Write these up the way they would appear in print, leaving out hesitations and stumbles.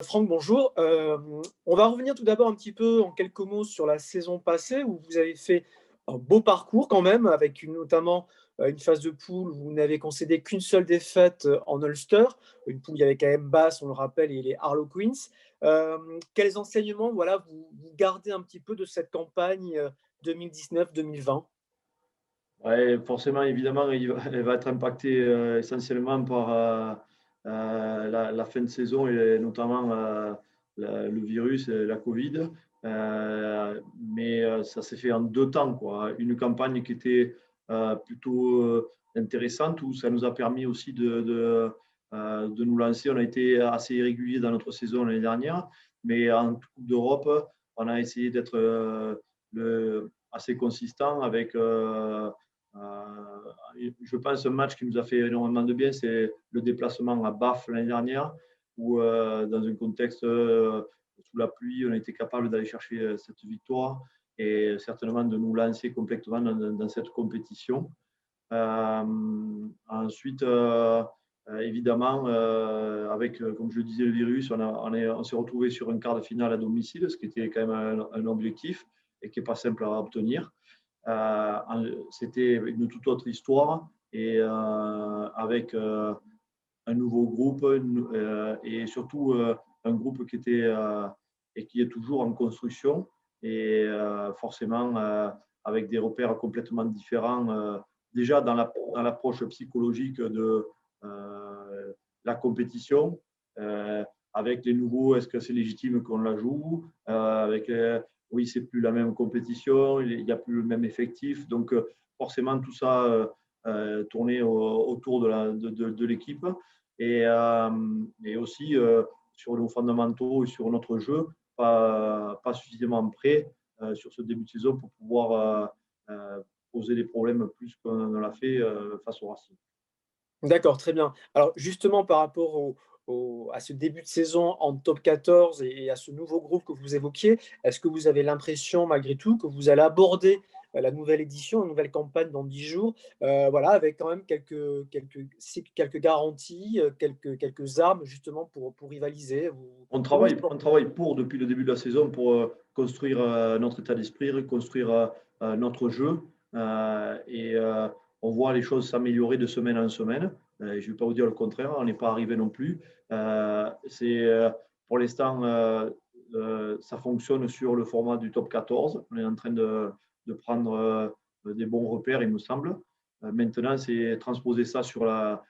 Franck, bonjour. On va revenir tout d'abord un petit peu en quelques mots sur la saison passée où vous avez fait un beau parcours quand même avec notamment une phase de poule où vous n'avez concédé qu'une seule défaite en Ulster, une poule où il y avait quand même Bath, on le rappelle, et les Harlequins. Quels enseignements voilà, vous gardez un petit peu de cette campagne 2019-2020? Ouais, forcément, évidemment, elle va être impactée essentiellement par la fin de saison et notamment le virus, la Covid. Mais ça s'est fait en deux temps, quoi. Une campagne qui était plutôt intéressante où ça nous a permis aussi de nous lancer. On a été assez irrégulier dans notre saison l'année dernière, mais en Coupe d'Europe, on a essayé d'être assez consistant avec. Je pense un match qui nous a fait énormément de bien, c'est le déplacement à Bath l'année dernière, où dans un contexte sous la pluie, on a été capable d'aller chercher cette victoire et certainement de nous lancer complètement dans cette compétition. Ensuite, évidemment, avec, comme je le disais, le virus, on s'est retrouvé sur un quart de finale à domicile, ce qui était quand même un objectif et qui n'est pas simple à obtenir. C'était une toute autre histoire et avec un nouveau groupe et surtout un groupe qui était et qui est toujours en construction et forcément avec des repères complètement différents déjà dans l'approche psychologique de la compétition avec les nouveaux, est-ce que c'est légitime qu'on la joue avec oui, c'est plus la même compétition, il n'y a plus le même effectif. Donc, forcément, tout ça tournait autour de l'équipe. Et aussi, sur nos fondamentaux et sur notre jeu, pas suffisamment prêt sur ce début de saison pour pouvoir poser des problèmes plus qu'on l'a fait face au Racing. D'accord, très bien. Alors justement par rapport à ce début de saison en top 14 et à ce nouveau groupe que vous évoquiez, est-ce que vous avez l'impression malgré tout que vous allez aborder, la nouvelle édition, la nouvelle campagne dans 10 jours, voilà, avec quand même quelques garanties, quelques armes justement pour rivaliser? Vous comment vous On travaille pour, depuis le début de la saison, pour construire notre état d'esprit, reconstruire notre jeu. Et on voit les choses s'améliorer de semaine en semaine. Je ne vais pas vous dire le contraire, on n'est pas arrivé non plus. C'est pour l'instant, ça fonctionne sur le format du top 14. On est en train de prendre des bons repères, il me semble. Maintenant, c'est transposer ça sur la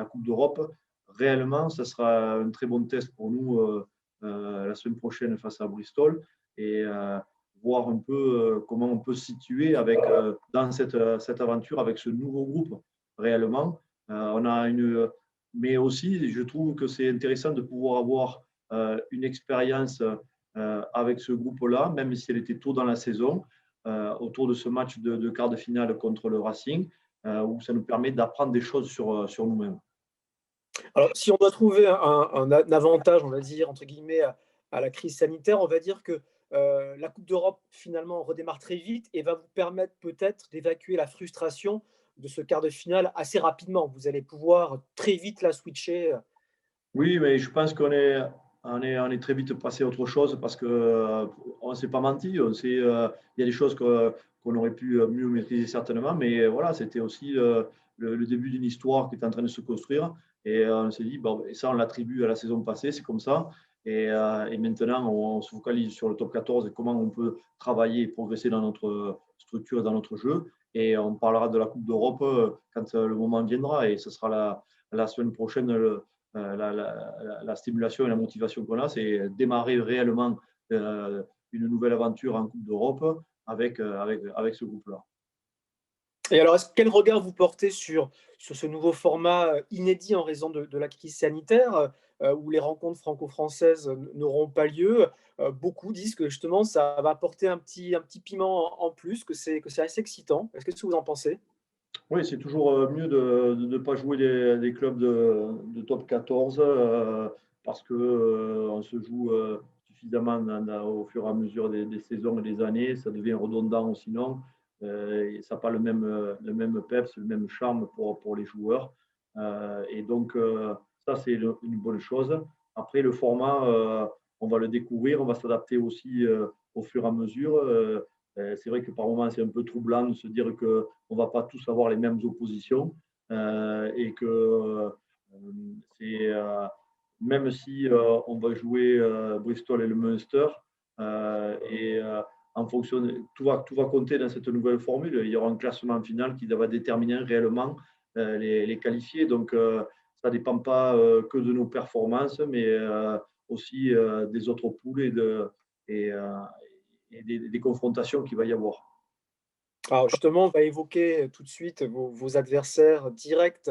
Coupe d'Europe. Réellement, ça sera un très bon test pour nous la semaine prochaine face à Bristol et voir un peu comment on peut se situer avec, dans cette aventure avec ce nouveau groupe réellement. On a mais aussi, je trouve que c'est intéressant de pouvoir avoir une expérience avec ce groupe-là, même si elle était tôt dans la saison, autour de ce match de quart de finale contre le Racing, où ça nous permet d'apprendre des choses sur nous-mêmes. Alors, si on doit trouver un avantage, on va dire, entre guillemets, à la crise sanitaire, on va dire que la Coupe d'Europe, finalement, redémarre très vite et va vous permettre peut-être d'évacuer la frustration de ce quart de finale assez rapidement. Vous allez pouvoir très vite la switcher. Oui, mais je pense on est très vite passé à autre chose parce que on ne s'est pas menti. Il y a des choses qu'on aurait pu mieux maîtriser certainement, mais voilà, c'était aussi le début d'une histoire qui est en train de se construire. Et on s'est dit, bon, et ça, on l'attribue à la saison passée, c'est comme ça. Et maintenant, on se focalise sur le top 14 et comment on peut travailler et progresser dans notre structure, dans notre jeu. Et on parlera de la Coupe d'Europe quand le moment viendra. Et ce sera la semaine prochaine. La stimulation et la motivation qu'on a, c'est démarrer réellement une nouvelle aventure en Coupe d'Europe avec ce groupe-là. Et alors, quel regard vous portez sur ce nouveau format inédit en raison de la crise sanitaire, où les rencontres franco-françaises n'auront pas lieu? Beaucoup disent que justement ça va apporter un petit piment en plus, que c'est assez excitant. Qu'est-ce que vous en pensez? Oui, c'est toujours mieux de ne pas jouer des clubs de top 14 parce que on se joue suffisamment au fur et à mesure des saisons et des années. Ça devient redondant sinon. Et ça n'a pas le même peps, le même charme pour les joueurs. Et donc, ça, c'est une bonne chose. Après, le format, on va le découvrir, on va s'adapter aussi au fur et à mesure. C'est vrai que par moments, c'est un peu troublant de se dire qu'on ne va pas tous avoir les mêmes oppositions et que c'est, même si on va jouer Bristol et le Munster, et en fonction tout va compter dans cette nouvelle formule. Il y aura un classement final qui va déterminer réellement les qualifiés. Donc, ça ne dépend pas que de nos performances, mais aussi des autres poules et, euh, et des confrontations qu'il va y avoir. Alors justement, on va évoquer tout de suite vos adversaires directs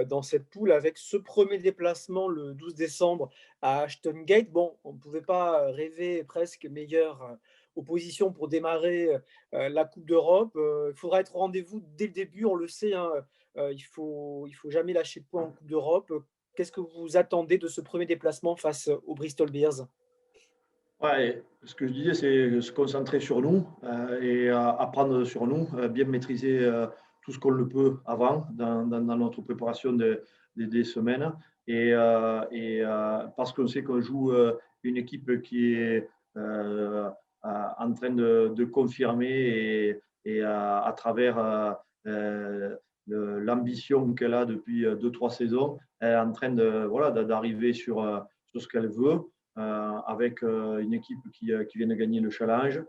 dans cette poule avec ce premier déplacement le 12 décembre à Ashton Gate. Bon, on ne pouvait pas rêver presque meilleure opposition pour démarrer la Coupe d'Europe. Il faudra être au rendez-vous dès le début, on le sait, hein, il faut jamais lâcher de points en Coupe d'Europe. Qu'est-ce que vous attendez de ce premier déplacement face aux Bristol Bears? Ouais, ce que je disais, c'est se concentrer sur nous et apprendre sur nous, bien maîtriser tout ce qu'on le peut avant dans notre préparation des semaines. Parce qu'on sait qu'on joue une équipe qui est en train de confirmer à travers l'ambition qu'elle a depuis 2-3 saisons, elle est en train voilà, d'arriver sur ce qu'elle veut avec une équipe qui vient de gagner le challenge,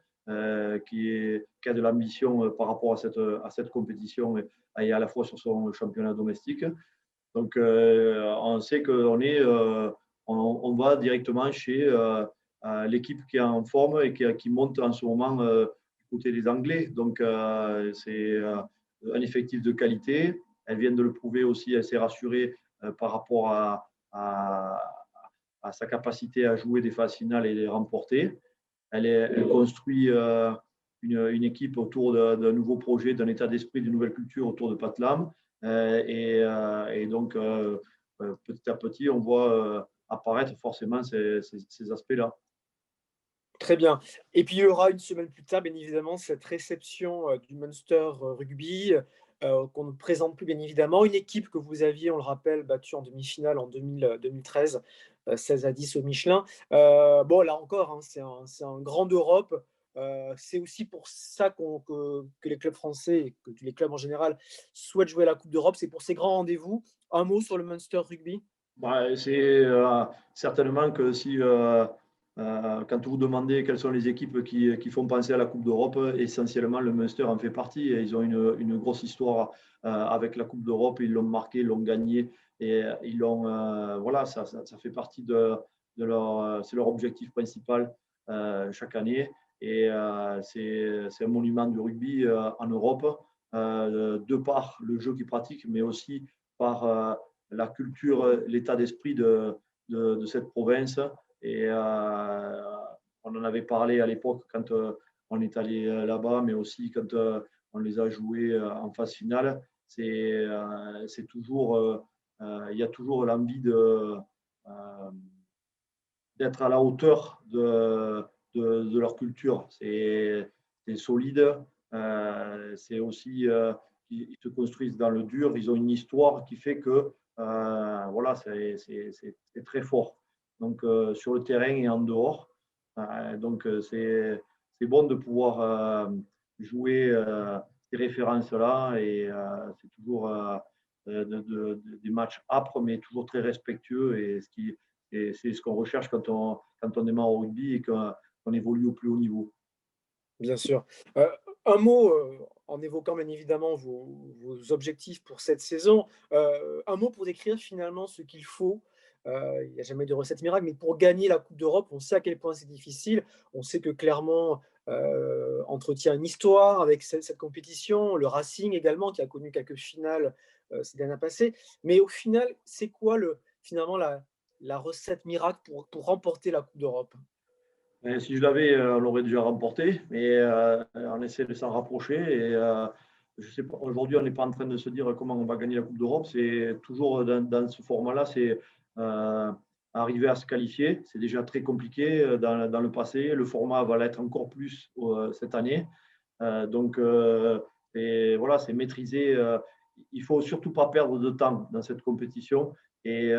qui a de l'ambition par rapport à cette compétition et à la fois sur son championnat domestique. Donc, on sait on va directement chez l'équipe qui est en forme et qui monte en ce moment du côté des Anglais. Donc, c'est un effectif de qualité. Elle vient de le prouver aussi, elle s'est rassurée par rapport à, à sa capacité à jouer des phases finales et les remporter. Elle construit une équipe autour d'un nouveau projet, d'un état d'esprit, d'une nouvelle culture autour de Pat Lam. Et donc, petit à petit, on voit apparaître forcément ces aspects-là. Très bien. Et puis, il y aura une semaine plus tard, bien évidemment, cette réception du Munster Rugby qu'on ne présente plus, bien évidemment. Une équipe que vous aviez, on le rappelle, battue en demi-finale en 2013, 16-10 au Michelin. Bon, là encore, hein, c'est un grand d'Europe. C'est aussi pour ça que les clubs français, et que les clubs en général, souhaitent jouer à la Coupe d'Europe. C'est pour ces grands rendez-vous. Un mot sur le Munster Rugby? Bah, c'est certainement que si, quand vous demandez quelles sont les équipes qui font penser à la Coupe d'Europe, essentiellement le Munster en fait partie. Et ils ont une grosse histoire avec la Coupe d'Europe. Ils l'ont marqué, ils l'ont gagné. Et ils l'ont, voilà, ça fait partie de c'est leur objectif principal chaque année. Et c'est un monument du rugby en Europe, de par le jeu qu'ils pratiquent, mais aussi par la culture, l'état d'esprit de cette province. Et on en avait parlé à l'époque quand on est allé là-bas, mais aussi quand on les a joués en phase finale. C'est toujours, il y a toujours l'envie d'être à la hauteur de leur culture. C'est solide. C'est aussi, ils se construisent dans le dur. Ils ont une histoire qui fait que voilà, c'est très fort. Donc, sur le terrain et en dehors. Donc, c'est bon de pouvoir jouer ces références-là. Et c'est toujours des matchs âpres, mais toujours très respectueux. Et c'est ce qu'on recherche quand on démarre au rugby et qu'on évolue au plus haut niveau. Bien sûr. Un mot, en évoquant bien évidemment vos objectifs pour cette saison, un mot pour décrire finalement ce qu'il faut, il n'y a jamais de recette miracle, mais pour gagner la coupe d'Europe, on sait à quel point c'est difficile. On sait que Clermont, entretient une histoire avec cette compétition, le Racing également qui a connu quelques finales, ces dernières passées. Mais au final, c'est quoi finalement la recette miracle pour remporter la coupe d'Europe? Et si je l'avais, on l'aurait déjà remporté, mais on essaie de s'en rapprocher. Et je sais pas, aujourd'hui, on n'est pas en train de se dire comment on va gagner la Coupe d'Europe. C'est toujours dans ce format-là, c'est euh, arriver à se qualifier. C'est déjà très compliqué dans le passé. Le format va l'être encore plus cette année. Donc, et voilà, c'est maîtriser. Il faut surtout pas perdre de temps dans cette compétition. et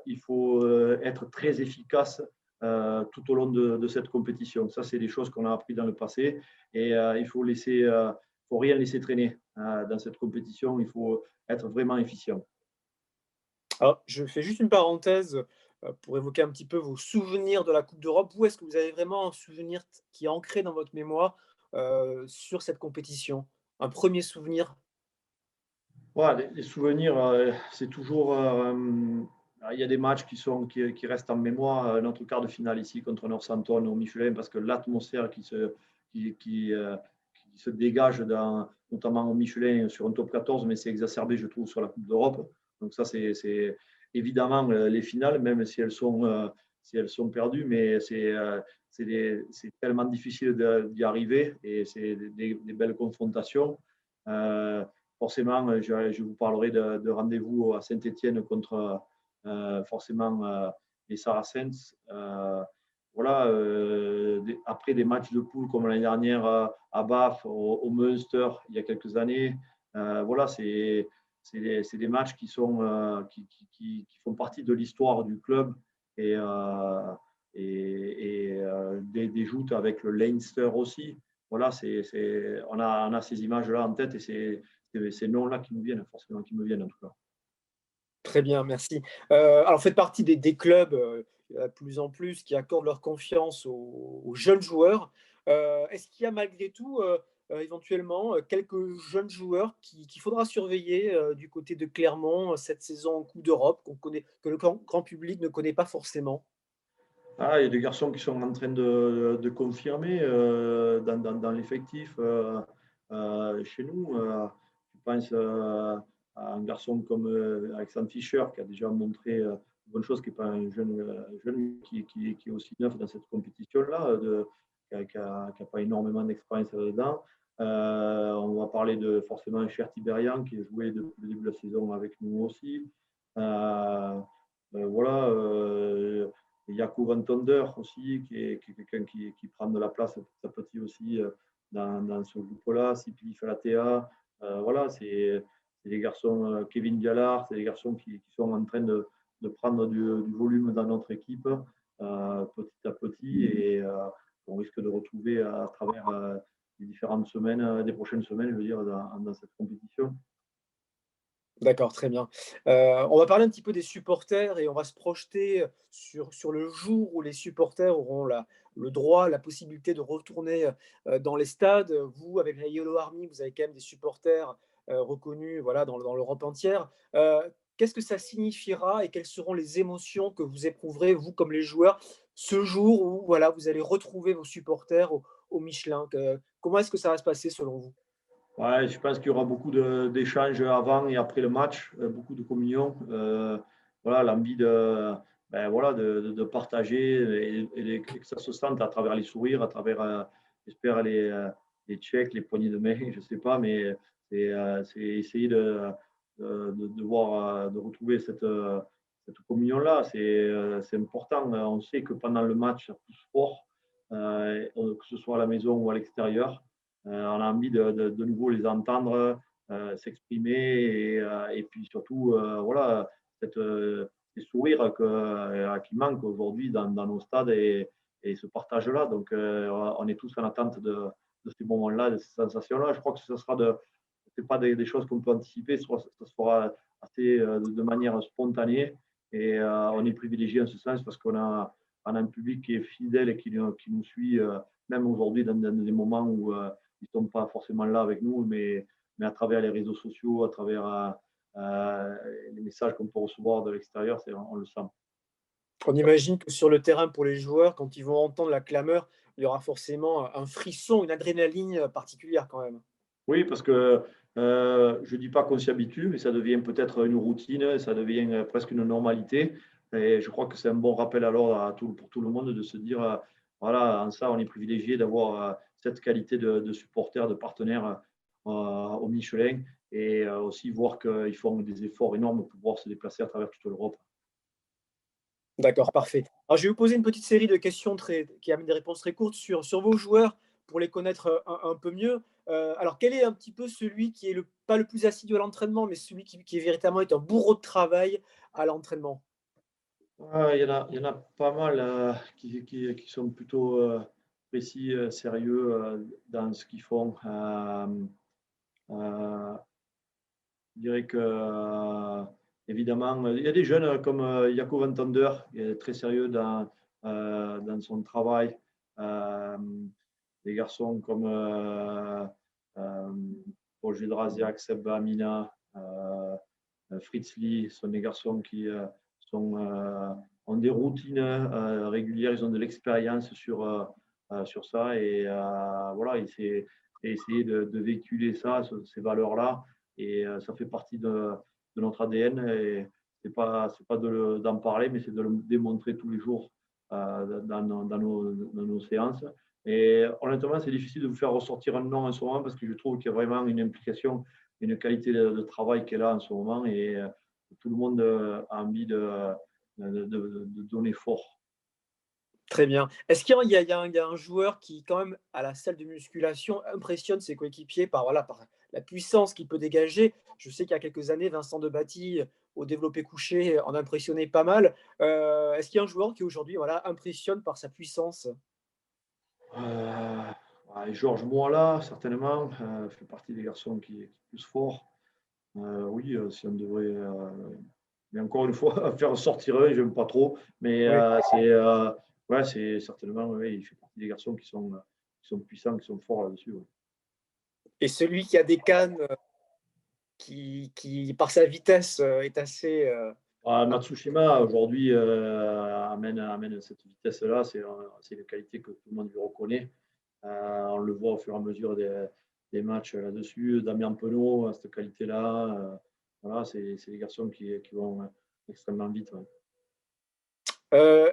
il faut être très efficace tout au long de cette compétition. Ça, c'est des choses qu'on a appris dans le passé et il faut faut rien laisser traîner dans cette compétition. Il faut être vraiment efficient. Alors, je fais juste une parenthèse, pour évoquer un petit peu vos souvenirs de la Coupe d'Europe. Où est-ce que vous avez vraiment un souvenir qui est ancré dans votre mémoire, sur cette compétition? Un premier souvenir? Ouais, les souvenirs, c'est toujours. Il y a des matchs qui restent en mémoire. Notre quart de finale ici contre Northampton au Michelin, parce que l'atmosphère qui, qui, euh, qui se dégage, notamment au Michelin sur un top 14, mais c'est exacerbé, je trouve, sur la Coupe d'Europe. Donc, ça, c'est évidemment les finales, même si elles sont perdues, mais c'est tellement difficile d'y arriver et c'est des belles confrontations. Euh, Forcément, je vous parlerai de rendez-vous à Saint-Étienne contre forcément les Saracens. Voilà, après des matchs de poule comme l'année dernière à Bath, au Munster, il y a quelques années, voilà, c'est des matchs qui font partie de l'histoire du club et, des joutes avec le Leinster aussi. Voilà, on a ces images-là en tête et c'est ces noms-là qui nous viennent, forcément, qui me viennent en tout cas. Très bien, merci. Alors faites partie des clubs, il y en a de plus en plus qui accordent leur confiance aux jeunes joueurs. Est-ce qu'il y a malgré tout, éventuellement, quelques jeunes joueurs qu'il faudra surveiller, du côté de Clermont, cette saison en Coupe d'Europe que le grand public ne connaît pas forcément? Ah, il y a des garçons qui sont en train de confirmer dans l'effectif chez nous. Je pense à un garçon comme Alexandre Fischer qui a déjà montré de bonnes choses, qui n'est pas un jeune qui est aussi neuf dans cette compétition-là, qui n'a pas énormément d'expérience là-dedans. On va parler de forcément Cher Tiberian qui a joué depuis le début de la saison avec nous aussi. Voilà. Jakub Van Tonder aussi, qui est quelqu'un qui prend de la place petit à petit aussi dans ce groupe-là. Sipili Falatea, voilà, c'est des garçons, Kevin Diallard, c'est des garçons qui sont en train de prendre du volume dans notre équipe petit à petit et on risque de retrouver à travers les différentes semaines, des prochaines semaines, je veux dire, dans cette compétition. D'accord, très bien. On va parler un petit peu des supporters et on va se projeter sur le jour où les supporters auront le droit, la possibilité de retourner, dans les stades. Vous, avec la Yellow Army, vous avez quand même des supporters, reconnus, voilà, dans l'Europe entière. Qu'est-ce que ça signifiera et quelles seront les émotions que vous éprouverez, vous, comme les joueurs, ce jour où, voilà, vous allez retrouver vos supporters au Michelin? Comment est-ce que ça va se passer selon vous? Ouais, je pense qu'il y aura beaucoup d'échanges avant et après le match, beaucoup de communion. Voilà, l'envie voilà, de partager et que ça se sente à travers les sourires, à travers, j'espère, les checks, les poignées de main, je ne sais pas, mais c'est essayer de voir, de retrouver cette communion-là. C'est important. On sait que pendant le match, ça pousse fort, que ce soit à la maison ou à l'extérieur. On a envie de nouveau les entendre s'exprimer et puis surtout, voilà, ces sourires qui manquent aujourd'hui dans nos stades et ce partage-là. Donc, on est tous en attente de ces moments-là, de ces sensations-là. Je crois que c'est pas des choses qu'on peut anticiper, ça se fera assez de manière spontanée et on est privilégié en ce sens parce on a un public qui est fidèle et qui nous suit même aujourd'hui dans des moments où ils ne sont pas forcément là avec nous, mais à travers les réseaux sociaux, à travers les messages qu'on peut recevoir de l'extérieur, on le sent. On imagine que sur le terrain, pour les joueurs, quand ils vont entendre la clameur, il y aura forcément un frisson, une adrénaline particulière quand même. Oui, parce que je ne dis pas qu'on s'y habitue, mais ça devient peut-être une routine, ça devient presque une normalité. Et je crois que c'est un bon rappel alors pour tout le monde de se dire, voilà, en ça, on est privilégié d'avoir cette qualité de supporters, de partenaires au Michelin et aussi voir qu'ils font des efforts énormes pour pouvoir se déplacer à travers toute l'Europe. D'accord, parfait. Alors, je vais vous poser une petite série de questions qui amènent des réponses très courtes sur vos joueurs pour les connaître un peu mieux. Alors quel est un petit peu celui qui est pas le plus assidu à l'entraînement, mais celui qui est véritablement est un bourreau de travail à l'entraînement? Ouais, il y en a pas mal, qui sont plutôt, précis, sérieux, dans ce qu'ils font. Heu, je dirais que, évidemment, il y a des jeunes, comme, Jaco van Tonder, qui est très sérieux dans son travail. Des garçons comme, Paul Gédrasiak, Seb Amina, Fritz Lee, sont des garçons qui, sont, ont des routines, régulières, ils ont de l'expérience sur ça et voilà, essayer de véhiculer ça, ces valeurs-là et ça fait partie de notre ADN et c'est pas d'en parler, mais c'est de le démontrer tous les jours, dans nos séances et honnêtement, c'est difficile de vous faire ressortir un nom en ce moment parce que je trouve qu'il y a vraiment une implication, une qualité de travail qui est là en ce moment et tout le monde a envie de donner fort. Très bien. Est-ce qu'il y a un joueur qui, quand même, à la salle de musculation, impressionne ses coéquipiers par, voilà, par la puissance qu'il peut dégager? Je sais qu'il y a quelques années, Vincent Debatty, au développé couché, en impressionnait pas mal. Est-ce qu'il y a un joueur qui, aujourd'hui, voilà, impressionne par sa puissance? Ouais, Georges Moala, certainement, fait partie des garçons qui poussent fort. Oui, si on devrait, mais encore une fois, faire sortir un, j'aime pas trop, mais Oui. ouais, c'est certainement, oui, il fait partie des garçons qui sont puissants, qui sont forts là-dessus, ouais. Et celui qui a des cannes, qui par sa vitesse, est assez, Matsushima aujourd'hui amène cette vitesse-là, c'est une qualité que tout le monde lui reconnaît. On le voit au fur et à mesure des matchs là-dessus. Damien Penaud a cette qualité-là. Voilà, c'est des garçons qui vont extrêmement vite. Ouais.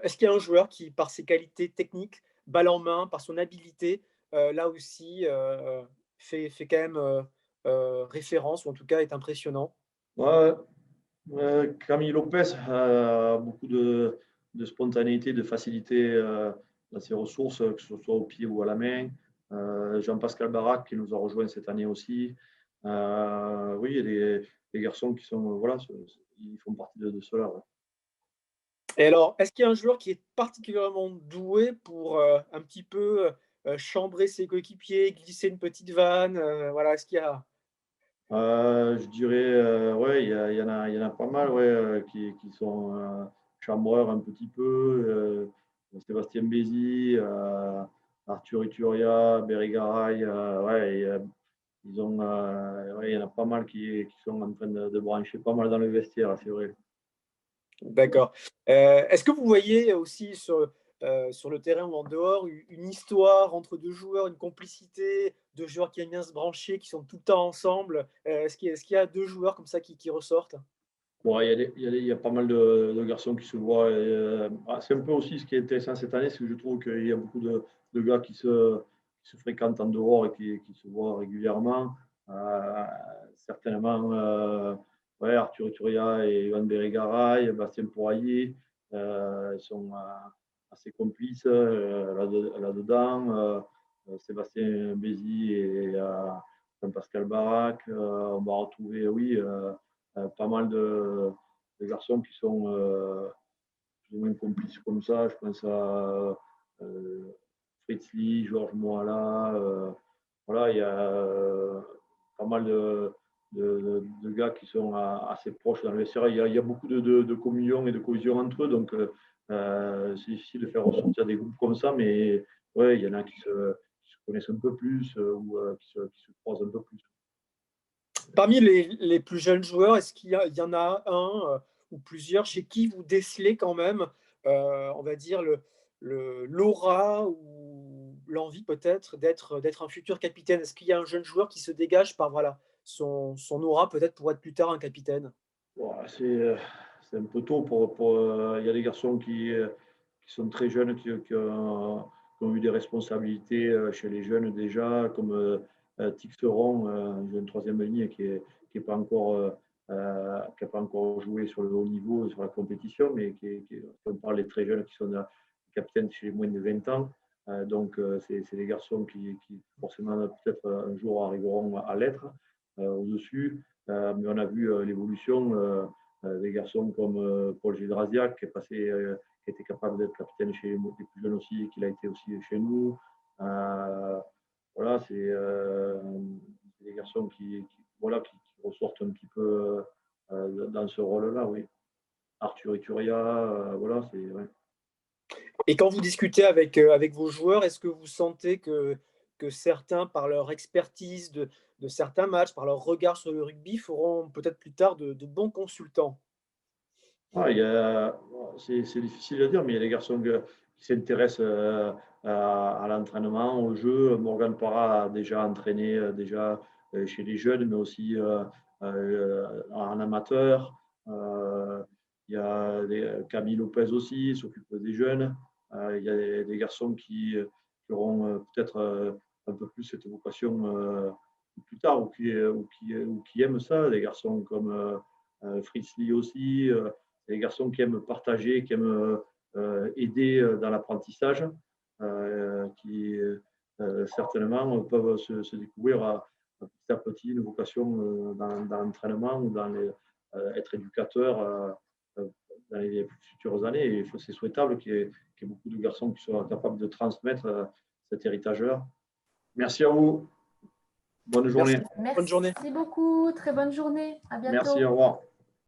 Est-ce qu'il y a un joueur qui, par ses qualités techniques, balle en main, par son habileté, là aussi, fait quand même, référence ou en tout cas est impressionnant? Ouais, Camille Lopez a beaucoup de spontanéité, de facilité dans ses ressources, que ce soit au pied ou à la main. Jean-Pascal Barak qui nous a rejoint cette année aussi. Oui, il y a des garçons qui sont, voilà, ils font partie de cela. Ouais. Et alors, est-ce qu'il y a un joueur qui est particulièrement doué pour, un petit peu, chambrer ses coéquipiers, glisser une petite vanne, voilà, est-ce qu'il y a Je dirais, ouais, il y en a pas mal, ouais, qui sont, chambreurs un petit peu, Sébastien Bézi, Arthur Ituria, Berry-Garay, ouais et ils ont, ouais, il y en a pas mal qui sont en train de brancher pas mal dans le vestiaire, c'est vrai. d'accord. Est-ce que vous voyez aussi sur le terrain ou en dehors une histoire entre 2 joueurs, une complicité, 2 joueurs qui aiment bien se brancher, qui sont tout le temps ensemble? Est-ce qu'il y a 2 joueurs comme ça qui ressortent? Bon, il y a pas mal de garçons qui se voient et c'est un peu aussi ce qui est intéressant cette année, c'est que je trouve qu'il y a beaucoup de gars qui se fréquentent en dehors et qui se voient régulièrement. Heu, certainement, ouais, Arthur Ituria et Yohan Bérégaray, Bastien Poirier, ils sont, assez complices, là-dedans. Sébastien Bézi et Jean-Pascal Barak. On va retrouver, oui, pas mal de garçons qui sont plus ou moins complices comme ça. Je pense à Fritz Lee, Georges Moala. Voilà, il y a pas mal de gars qui sont assez proches dans le vestiaire. Il y a beaucoup de communion et de cohésion entre eux. Donc, c'est difficile de faire ressortir des groupes comme ça. Mais ouais, il y en a qui se connaissent un peu plus ou qui se croisent un peu plus. Parmi les plus jeunes joueurs, est-ce qu'il y en a un, ou plusieurs chez qui vous décelez quand même, on va dire l'aura ou l'envie peut-être d'être un futur capitaine? Est-ce qu'il y a un jeune joueur qui se dégage par, voilà, son aura peut-être pour être plus tard un capitaine? Ouah, c'est un peu tôt il y a des garçons qui sont très jeunes, qui ont eu des responsabilités chez les jeunes déjà, comme Tixeron, un jeune troisième ligne qui est pas encore, qui a pas encore joué sur le haut niveau, sur la compétition, mais on parle des très jeunes qui sont capitaines chez les moins de 20 ans. Donc, c'est des garçons qui forcément, peut-être un jour, arriveront à l'être au-dessus. Mais on a vu l'évolution des garçons comme Paul Gédrasiak, qui est passé, qui était capable d'être capitaine chez les plus jeunes aussi, et qu'il a été aussi chez nous. Voilà, c'est des garçons voilà, qui ressortent un petit peu dans ce rôle-là, oui. Arthur Ituria, voilà, c'est. Ouais. Et quand vous discutez avec vos joueurs, est-ce que vous sentez que certains, par leur expertise de certains matchs, par leur regard sur le rugby, feront peut-être plus tard de bons consultants? Ah, c'est difficile à dire, mais il y a des garçons qui s'intéressent à l'entraînement, au jeu. Morgan Parra a déjà entraîné déjà chez les jeunes, mais aussi en amateur. Il y a Camille Lopez aussi, s'occupe des jeunes. Il y a des garçons qui auront peut-être un peu plus cette vocation plus tard, ou qui aiment ça. Des garçons comme Fritz Lee aussi. Des garçons qui aiment partager, qui aiment aider dans l'apprentissage, qui certainement peuvent se découvrir petit à petit une vocation dans l'entraînement ou être éducateur dans les futures années. Et c'est souhaitable qu'il y ait beaucoup de garçons qui soient capables de transmettre cet héritage-là. Merci à vous. Bonne Merci. journée. Bonne journée. Merci beaucoup. Très bonne journée. À bientôt. Merci, au revoir.